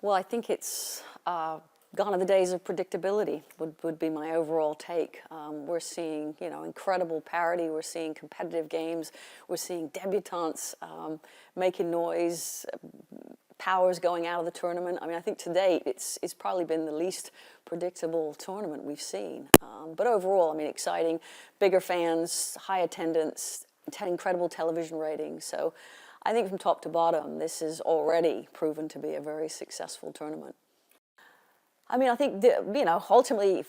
Well, I think it's gone are the days of predictability would be my overall take. We're seeing, incredible parity. We're seeing competitive games. We're seeing debutantes making noise, powers going out of the tournament. I mean, I think to date it's probably been the least predictable tournament we've seen. But overall, I mean, exciting, bigger fans, high attendance, incredible television ratings. So I think from top to bottom, this has already proven to be a very successful tournament. I mean, I think ultimately,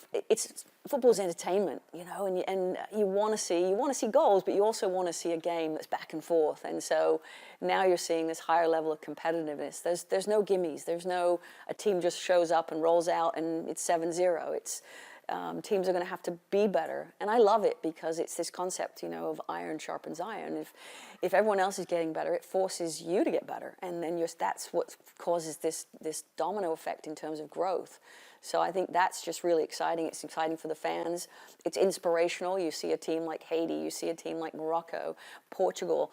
football's entertainment, and you want to see goals, but you also want to see a game that's back and forth. And so now you're seeing this higher level of competitiveness. There's no gimmies. There's no a team just shows up and rolls out and it's 7-0. It's teams are going to have to be better, and I love it because it's this concept, of iron sharpens iron. If everyone else is getting better, it forces you to get better, and then that's what causes this domino effect in terms of growth. So I think that's just really exciting. It's exciting for the fans. It's inspirational. You see a team like Haiti, you see a team like Morocco, Portugal.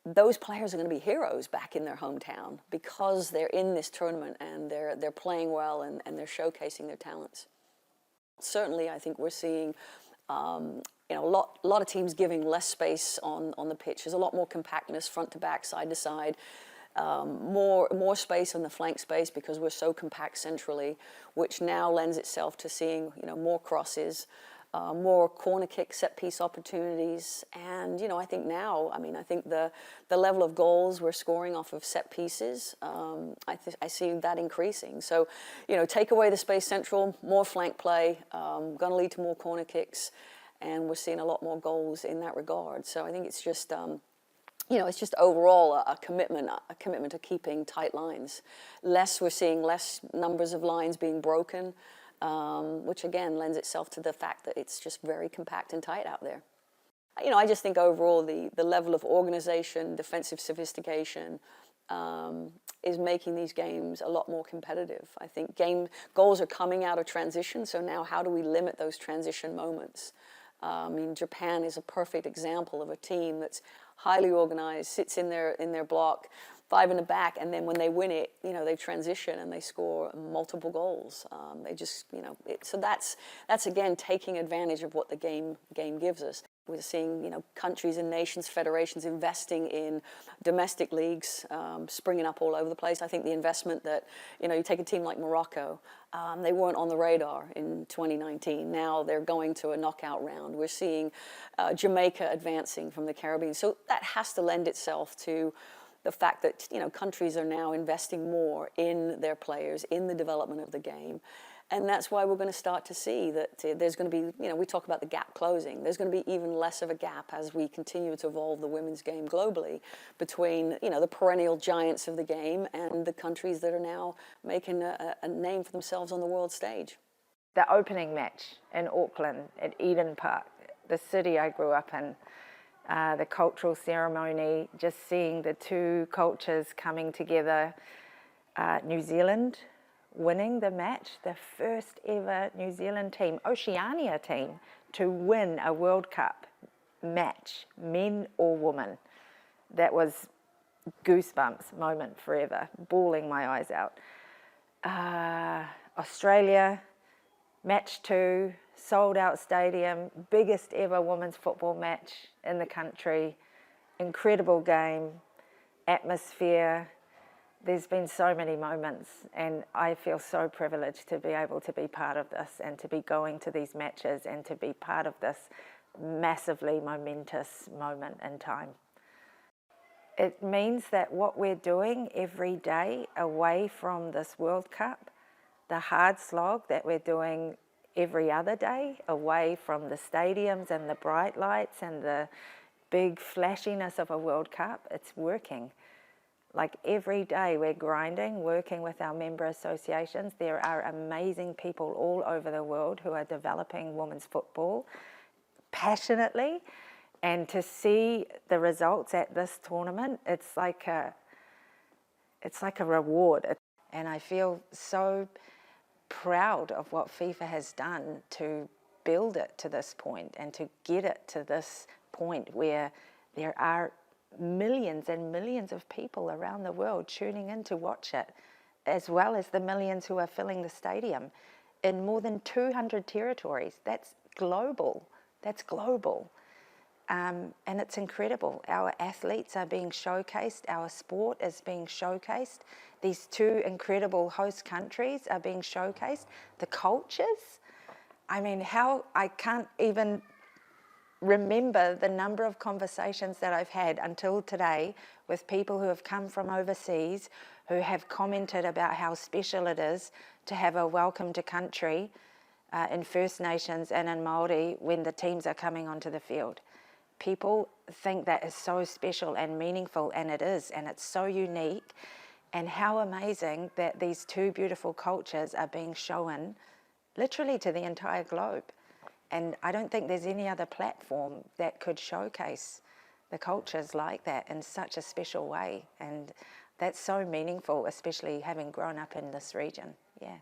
Those players are going to be heroes back in their hometown because they're in this tournament and they're playing well and they're showcasing their talents. Certainly, I think we're seeing a lot of teams giving less space on the pitch. There's a lot more compactness, front to back, side to side, more space on the flank space because we're so compact centrally, which now lends itself to seeing more crosses, more corner kick, set piece opportunities, and I think now, I think the level of goals we're scoring off of set pieces, I see that increasing. So, take away the space central, more flank play, going to lead to more corner kicks, and we're seeing a lot more goals in that regard. So I think it's just, it's just overall a commitment to keeping tight lines. We're seeing less numbers of lines being broken. Which again lends itself to the fact that it's just very compact and tight out there. I just think overall the level of organization, defensive sophistication is making these games a lot more competitive. I think goals are coming out of transition, so now how do we limit those transition moments? Japan is a perfect example of a team that's highly organized, sits in their block, 5 in the back, and then when they win it, they transition and they score multiple goals. So that's again taking advantage of what the game gives us. We're seeing countries and nations, federations investing in domestic leagues, springing up all over the place. I think the investment that you take a team like Morocco, they weren't on the radar in 2019. Now they're going to a knockout round. We're seeing Jamaica advancing from the Caribbean. So that has to lend itself to the fact that countries are now investing more in their players, in the development of the game. And that's why we're going to start to see that there's going to be, we talk about the gap closing. There's going to be even less of a gap as we continue to evolve the women's game globally between, the perennial giants of the game and the countries that are now making a name for themselves on the world stage. The opening match in Auckland at Eden Park, the city I grew up in, the cultural ceremony, just seeing the two cultures coming together, New Zealand winning the match, the first ever New Zealand team, Oceania team, to win a World Cup match, men or women. That was goosebumps moment forever, bawling my eyes out. Australia, match 2, sold out stadium, biggest ever women's football match in the country, incredible game, atmosphere. There's been so many moments, and I feel so privileged to be able to be part of this and to be going to these matches and to be part of this massively momentous moment in time. It means that what we're doing every day away from this World Cup, the hard slog that we're doing every other day away from the stadiums and the bright lights and the big flashiness of a World Cup, it's working. Like every day we're grinding, working with our member associations. There are amazing people all over the world who are developing women's football passionately, and to see the results at this tournament, it's like a reward. And I feel so proud of what FIFA has done to build it to this point and to get it to this point where there are millions and millions of people around the world tuning in to watch it. as well as the millions who are filling the stadium in more than 200 territories. That's global. That's global. And it's incredible. Our athletes are being showcased. Our sport is being showcased. These two incredible host countries are being showcased. The cultures. I mean, I can't even remember the number of conversations that I've had until today with people who have come from overseas, who have commented about how special it is to have a welcome to country in First Nations and in Māori when the teams are coming onto the field. People think that is so special and meaningful, and it is, and it's so unique. And how amazing that these two beautiful cultures are being shown literally to the entire globe. And I don't think there's any other platform that could showcase the cultures like that in such a special way. And that's so meaningful, especially having grown up in this region. Yeah.